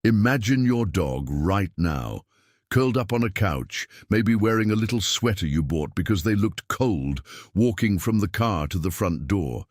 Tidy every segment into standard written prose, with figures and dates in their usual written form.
Imagine your dog right now, curled up on a couch, maybe wearing a little sweater you bought because they looked cold, walking from the car to the front door.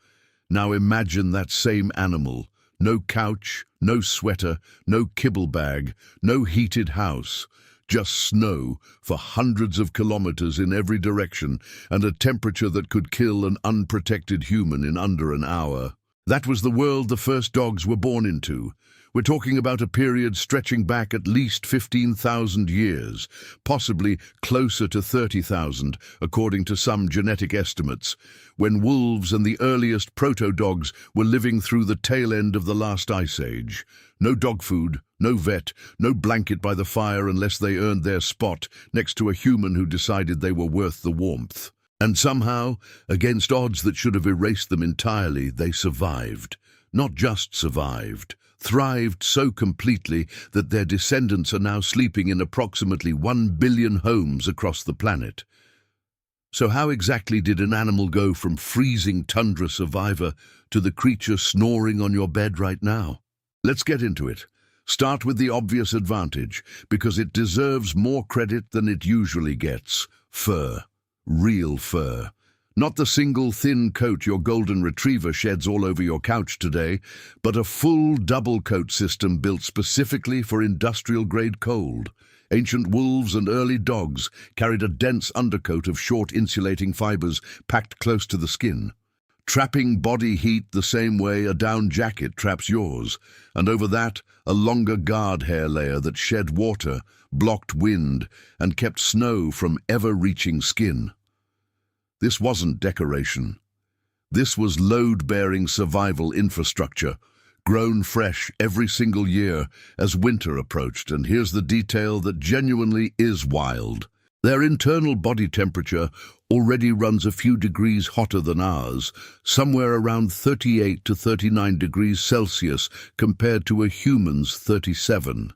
Now imagine that same animal. No couch, no sweater, no kibble bag, no heated house. Just snow for hundreds of kilometers in every direction and a temperature that could kill an unprotected human in under an hour. That was the world the first dogs were born into. We're talking about a period stretching back at least 15,000 years, possibly closer to 30,000, according to some genetic estimates, when wolves and the earliest proto-dogs were living through the tail end of the last ice age. No dog food, no vet, no blanket by the fire unless they earned their spot next to a human who decided they were worth the warmth. And somehow, against odds that should have erased them entirely, they survived. Not just survived, thrived so completely that their descendants are now sleeping in approximately 1 billion homes across the planet. So how exactly did an animal go from freezing tundra survivor to the creature snoring on your bed right now? Let's get into it. Start with the obvious advantage, because it deserves more credit than it usually gets. Fur. Real fur. Not the single thin coat your golden retriever sheds all over your couch today, but a full double coat system built specifically for industrial-grade cold. Ancient wolves and early dogs carried a dense undercoat of short insulating fibers packed close to the skin, trapping body heat the same way a down jacket traps yours, and over that, a longer guard hair layer that shed water, blocked wind, and kept snow from ever-reaching skin. This wasn't decoration. This was load-bearing survival infrastructure, grown fresh every single year as winter approached, and here's the detail that genuinely is wild. Their internal body temperature already runs a few degrees hotter than ours, somewhere around 38 to 39 degrees Celsius compared to a human's 37.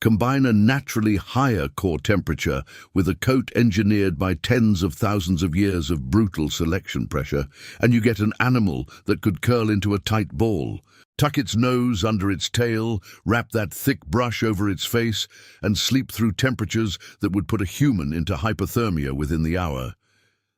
Combine a naturally higher core temperature with a coat engineered by tens of thousands of years of brutal selection pressure, and you get an animal that could curl into a tight ball, tuck its nose under its tail, wrap that thick brush over its face, and sleep through temperatures that would put a human into hypothermia within the hour.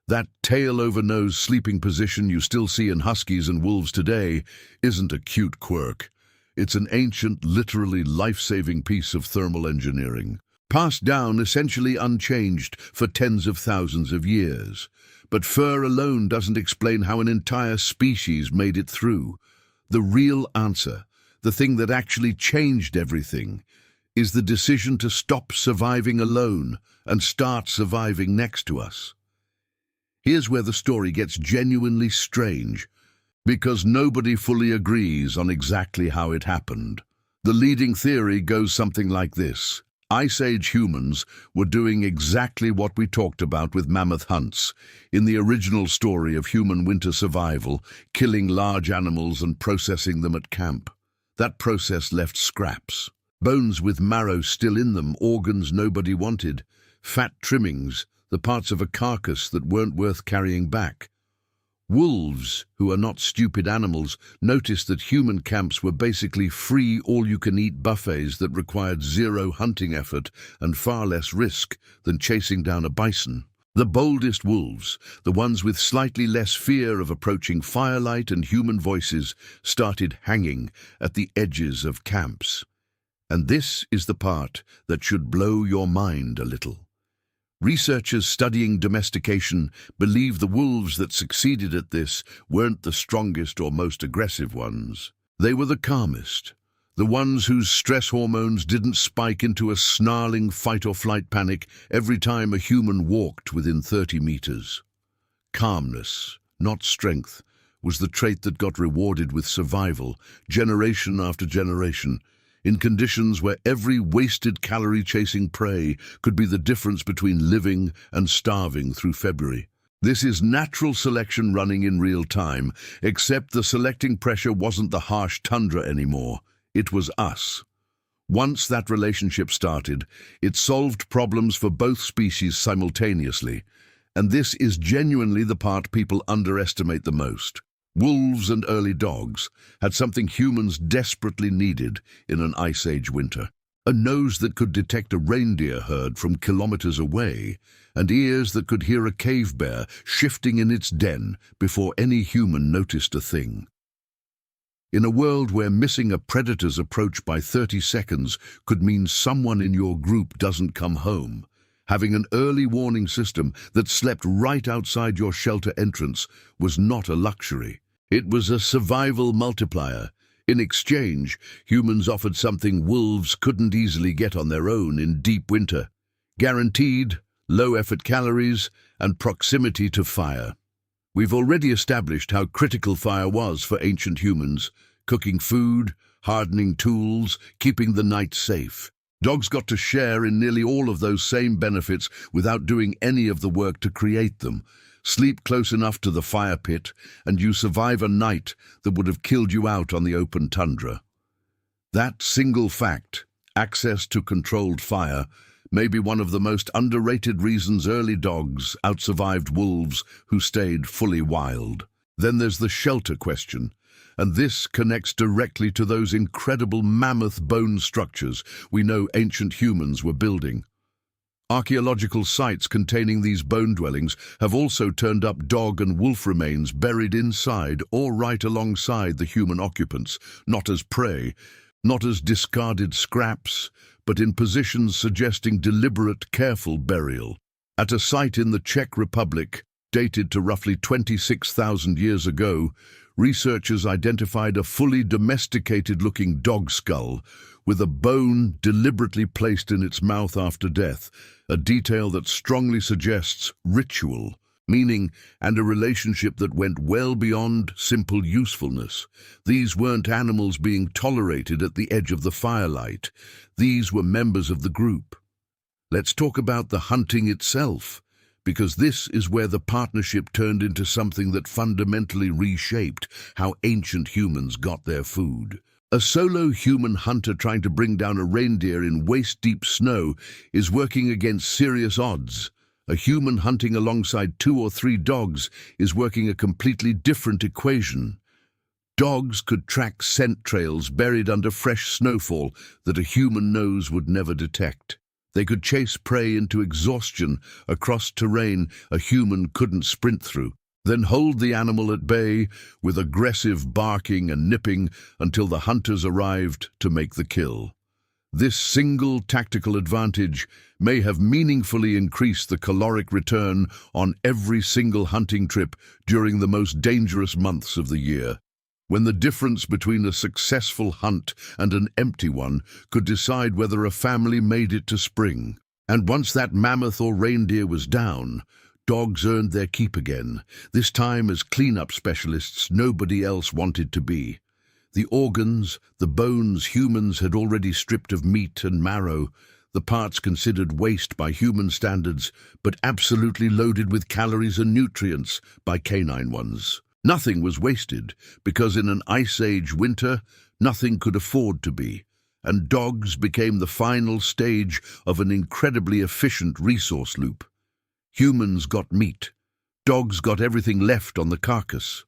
That tail-over-nose sleeping position you still see in huskies and wolves today isn't a cute quirk. It's an ancient, literally life-saving piece of thermal engineering, passed down essentially unchanged for tens of thousands of years. But fur alone doesn't explain how an entire species made it through. The real answer, the thing that actually changed everything, is the decision to stop surviving alone and start surviving next to us. Here's where the story gets genuinely strange, because nobody fully agrees on exactly how it happened. The leading theory goes something like this. Ice Age humans were doing exactly what we talked about with mammoth hunts in the original story of human winter survival, killing large animals and processing them at camp. That process left scraps. Bones with marrow still in them, organs nobody wanted, fat trimmings, the parts of a carcass that weren't worth carrying back. Wolves, who are not stupid animals, noticed that human camps were basically free all-you-can-eat buffets that required zero hunting effort and far less risk than chasing down a bison. The boldest wolves, the ones with slightly less fear of approaching firelight and human voices, started hanging at the edges of camps. And this is the part that should blow your mind a little. Researchers studying domestication believe the wolves that succeeded at this weren't the strongest or most aggressive ones. They were the calmest, the ones whose stress hormones didn't spike into a snarling fight-or-flight panic every time a human walked within 30 meters. Calmness, not strength, was the trait that got rewarded with survival, generation after generation, in conditions where every wasted calorie-chasing prey could be the difference between living and starving through February. This is natural selection running in real time, except the selecting pressure wasn't the harsh tundra anymore. It was us. Once that relationship started, it solved problems for both species simultaneously, and this is genuinely the part people underestimate the most. Wolves and early dogs had something humans desperately needed in an Ice Age winter. A nose that could detect a reindeer herd from kilometers away, and ears that could hear a cave bear shifting in its den before any human noticed a thing. In a world where missing a predator's approach by 30 seconds could mean someone in your group doesn't come home, having an early warning system that slept right outside your shelter entrance was not a luxury. It was a survival multiplier. In exchange, humans offered something wolves couldn't easily get on their own in deep winter: guaranteed low-effort calories and proximity to fire. We've already established how critical fire was for ancient humans: cooking food, hardening tools, keeping the night safe. Dogs got to share in nearly all of those same benefits without doing any of the work to create them. Sleep close enough to the fire pit, and you survive a night that would have killed you out on the open tundra. That single fact, access to controlled fire, may be one of the most underrated reasons early dogs outsurvived wolves who stayed fully wild. Then there's the shelter question, and this connects directly to those incredible mammoth bone structures we know ancient humans were building. Archaeological sites containing these bone dwellings have also turned up dog and wolf remains buried inside or right alongside the human occupants, not as prey, not as discarded scraps, but in positions suggesting deliberate, careful burial. At a site in the Czech Republic, dated to roughly 26,000 years ago, researchers identified a fully domesticated-looking dog skull with a bone deliberately placed in its mouth after death, a detail that strongly suggests ritual, meaning, and a relationship that went well beyond simple usefulness. These weren't animals being tolerated at the edge of the firelight. These were members of the group. Let's talk about the hunting itself, because this is where the partnership turned into something that fundamentally reshaped how ancient humans got their food. A solo human hunter trying to bring down a reindeer in waist-deep snow is working against serious odds. A human hunting alongside 2 or 3 dogs is working a completely different equation. Dogs could track scent trails buried under fresh snowfall that a human nose would never detect. They could chase prey into exhaustion across terrain a human couldn't sprint through, then hold the animal at bay with aggressive barking and nipping until the hunters arrived to make the kill. This single tactical advantage may have meaningfully increased the caloric return on every single hunting trip during the most dangerous months of the year, when the difference between a successful hunt and an empty one could decide whether a family made it to spring. And once that mammoth or reindeer was down, dogs earned their keep again, this time as cleanup specialists nobody else wanted to be. The organs, the bones humans had already stripped of meat and marrow, the parts considered waste by human standards, but absolutely loaded with calories and nutrients by canine ones. Nothing was wasted, because in an Ice Age winter, nothing could afford to be, and dogs became the final stage of an incredibly efficient resource loop. Humans got meat, dogs got everything left on the carcass.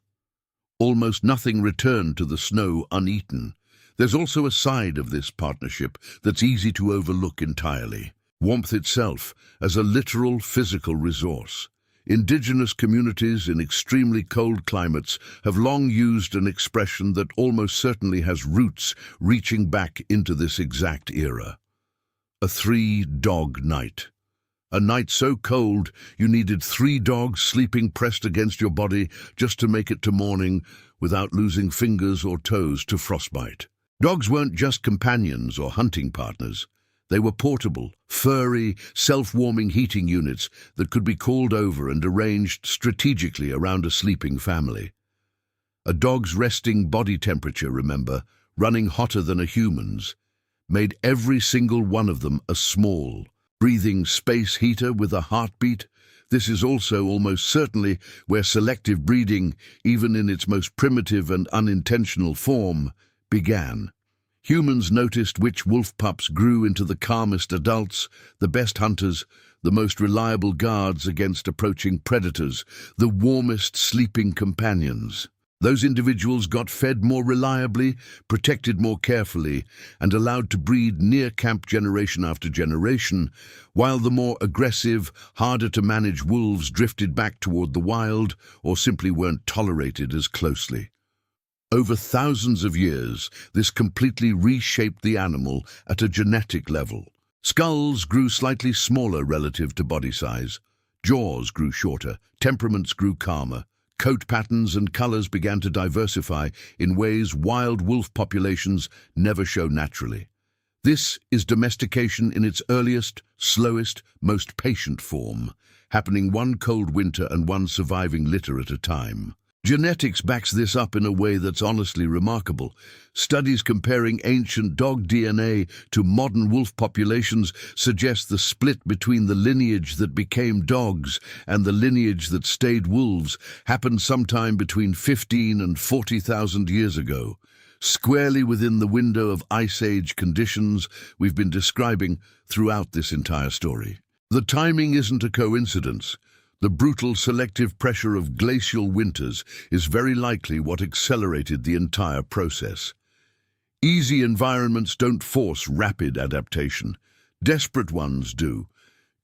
Almost nothing returned to the snow uneaten. There's also a side of this partnership that's easy to overlook entirely: warmth itself as a literal physical resource. Indigenous communities in extremely cold climates have long used an expression that almost certainly has roots reaching back into this exact era: a 3-dog night. A night so cold you needed 3 dogs sleeping pressed against your body just to make it to morning without losing fingers or toes to frostbite. Dogs weren't just companions or hunting partners. They were portable, furry, self-warming heating units that could be called over and arranged strategically around a sleeping family. A dog's resting body temperature, remember, running hotter than a human's, made every single one of them a small, breathing space heater with a heartbeat. This is also almost certainly where selective breeding, even in its most primitive and unintentional form, began. Humans noticed which wolf pups grew into the calmest adults, the best hunters, the most reliable guards against approaching predators, the warmest sleeping companions. Those individuals got fed more reliably, protected more carefully, and allowed to breed near camp generation after generation, while the more aggressive, harder-to-manage wolves drifted back toward the wild or simply weren't tolerated as closely. Over thousands of years, this completely reshaped the animal at a genetic level. Skulls grew slightly smaller relative to body size. Jaws grew shorter, temperaments grew calmer. Coat patterns and colors began to diversify in ways wild wolf populations never show naturally. This is domestication in its earliest, slowest, most patient form, happening one cold winter and one surviving litter at a time. Genetics backs this up in a way that's honestly remarkable. Studies comparing ancient dog DNA to modern wolf populations suggest the split between the lineage that became dogs and the lineage that stayed wolves happened sometime between 15 and 40,000 years ago, squarely within the window of Ice Age conditions we've been describing throughout this entire story. The timing isn't a coincidence. The brutal selective pressure of glacial winters is very likely what accelerated the entire process. Easy environments don't force rapid adaptation. Desperate ones do.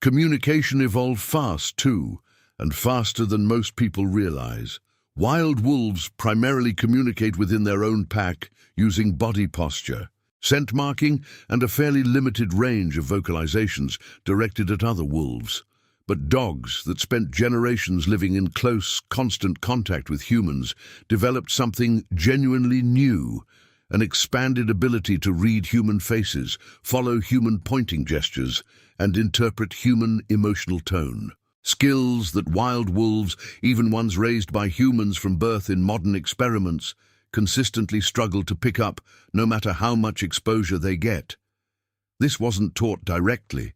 Communication evolved fast too, and faster than most people realize. Wild wolves primarily communicate within their own pack using body posture, scent marking, and a fairly limited range of vocalizations directed at other wolves. But dogs that spent generations living in close, constant contact with humans developed something genuinely new, an expanded ability to read human faces, follow human pointing gestures, and interpret human emotional tone. Skills that wild wolves, even ones raised by humans from birth in modern experiments, consistently struggle to pick up no matter how much exposure they get. This wasn't taught directly.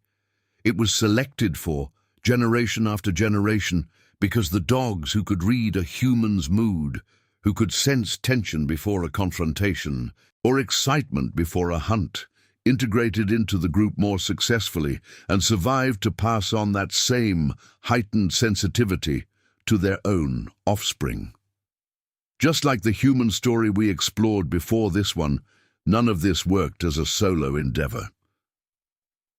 It was selected for, generation after generation, because the dogs who could read a human's mood, who could sense tension before a confrontation, or excitement before a hunt, integrated into the group more successfully and survived to pass on that same heightened sensitivity to their own offspring. Just like the human story we explored before this one, none of this worked as a solo endeavor.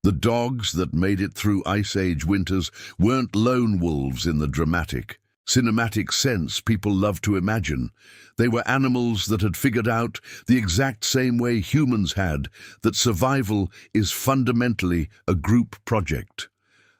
The dogs that made it through Ice Age winters weren't lone wolves in the dramatic, cinematic sense people love to imagine. They were animals that had figured out, the exact same way humans had, that survival is fundamentally a group project.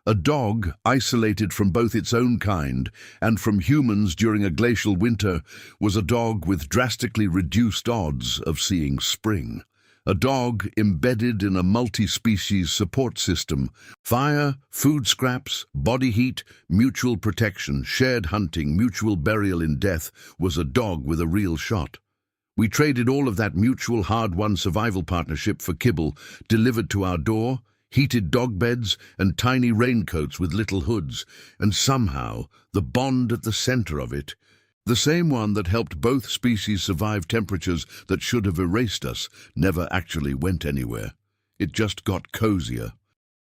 A dog, isolated from both its own kind and from humans during a glacial winter, was a dog with drastically reduced odds of seeing spring. A dog embedded in a multi-species support system. Fire, food scraps, body heat, mutual protection, shared hunting, mutual burial in death was a dog with a real shot. We traded all of that mutual hard-won survival partnership for kibble delivered to our door, heated dog beds, and tiny raincoats with little hoods, and somehow the bond at the center of it, the same one that helped both species survive temperatures that should have erased us, never actually went anywhere. It just got cozier.